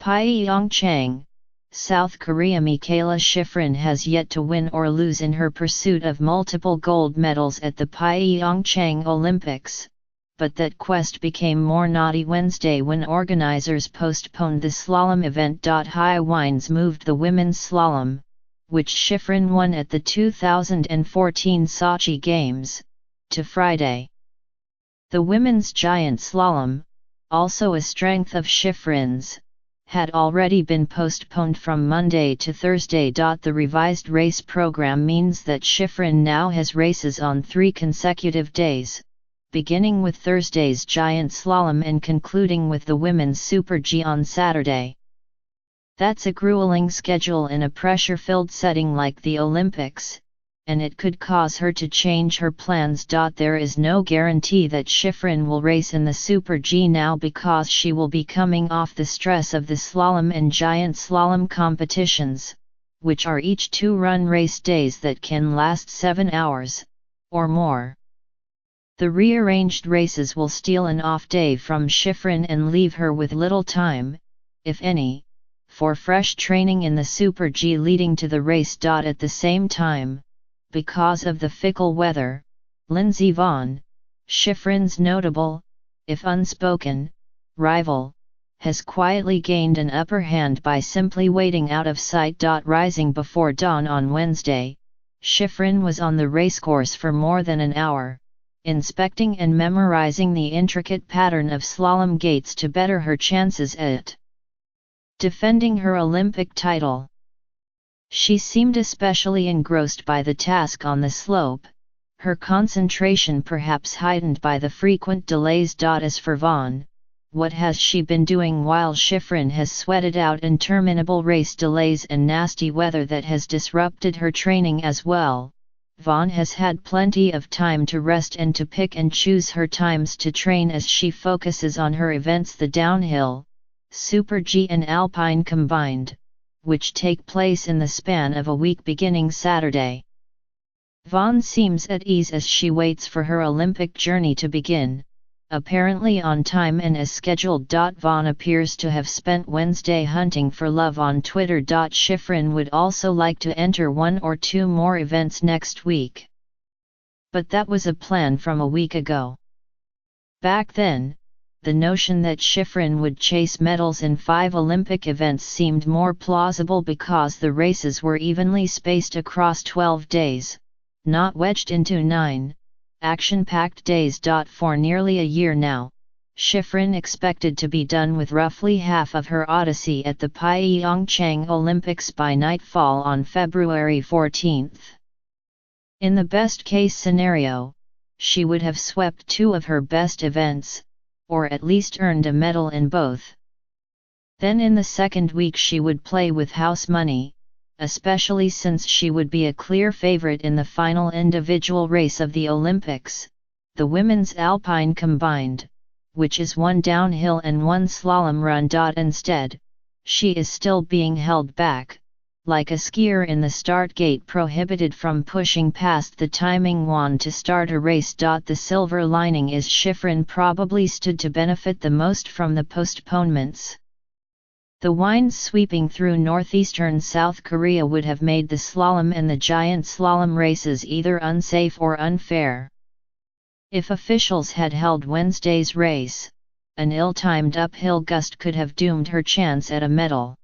Pyeongchang, South Korea. Mikaela Shiffrin has yet to win or lose in her pursuit of multiple gold medals at the Pyeongchang Olympics, but that quest became more knotty Wednesday when organizers postponed the slalom event. High winds moved the women's slalom, which Shiffrin won at the 2014 Sochi Games, to Friday. The women's giant slalom, also a strength of Shiffrin's, had already been postponed from Monday to Thursday. The revised race program means that Shiffrin now has races on 3 consecutive days, beginning with Thursday's giant slalom and concluding with the women's Super G on Saturday. That's a grueling schedule in a pressure-filled setting like the Olympics, and it could cause her to change her plans. There is no guarantee that Shiffrin will race in the Super G now because she will be coming off the stress of the slalom and giant slalom competitions, which are each 2-run race days that can last 7 hours, or more. The rearranged races will steal an off day from Shiffrin and leave her with little time, if any, for fresh training in the Super G leading to the race. At the same time, because of the fickle weather, Lindsey Vonn, Shiffrin's notable, if unspoken, rival, has quietly gained an upper hand by simply waiting out of sight. Rising before dawn on Wednesday, Shiffrin was on the racecourse for more than an hour, inspecting and memorizing the intricate pattern of slalom gates to better her chances at defending her Olympic title. She seemed especially engrossed by the task on the slope, her concentration perhaps heightened by the frequent delays. As for Vonn, what has she been doing while Shiffrin has sweated out interminable race delays and nasty weather that has disrupted her training as well? Vonn has had plenty of time to rest and to pick and choose her times to train as she focuses on her events, the downhill, Super G and Alpine combined, which take place in the span of a week beginning Saturday. Vonn seems at ease as she waits for her Olympic journey to begin, apparently on time and as scheduled. Vonn appears to have spent Wednesday hunting for love on Twitter. Shiffrin would also like to enter 1 or 2 more events next week. But that was a plan from a week ago. Back then, the notion that Shiffrin would chase medals in 5 Olympic events seemed more plausible because the races were evenly spaced across 12 days, not wedged into 9 action-packed days. For nearly a year now, Shiffrin expected to be done with roughly half of her odyssey at the Pyeongchang Olympics by nightfall on February 14. In the best-case scenario, she would have swept 2 of her best events, or at least earned a medal in both. Then in the second week she would play with house money, especially since she would be a clear favorite in the final individual race of the Olympics, the women's Alpine combined, which is 1 downhill and 1 slalom run. Instead, she is still being held back, like a skier in the start gate prohibited from pushing past the timing wand to start a race. The silver lining is Shiffrin probably stood to benefit the most from the postponements. The winds sweeping through northeastern South Korea would have made the slalom and the giant slalom races either unsafe or unfair. If officials had held Wednesday's race, an ill-timed uphill gust could have doomed her chance at a medal.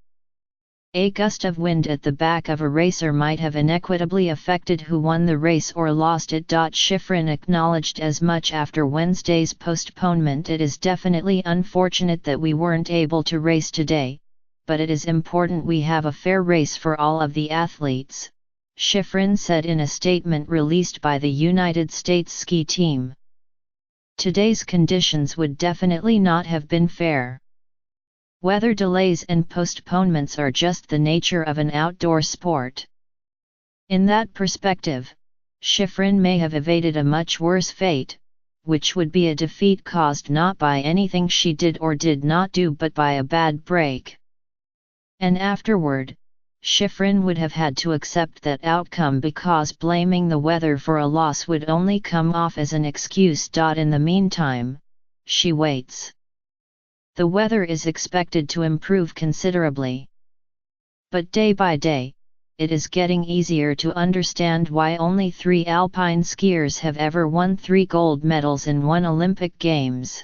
A gust of wind at the back of a racer might have inequitably affected who won the race or lost it. Shiffrin acknowledged as much after Wednesday's postponement. It is definitely unfortunate that we weren't able to race today, but it is important we have a fair race for all of the athletes, Shiffrin said in a statement released by the United States ski team. Today's conditions would definitely not have been fair. Weather delays and postponements are just the nature of an outdoor sport. In that perspective, Shiffrin may have evaded a much worse fate, which would be a defeat caused not by anything she did or did not do but by a bad break. And afterward, Shiffrin would have had to accept that outcome because blaming the weather for a loss would only come off as an excuse. In the meantime, she waits. the weather is expected to improve considerably. But day by day, it is getting easier to understand why only 3 alpine skiers have ever won 3 gold medals in one Olympic Games.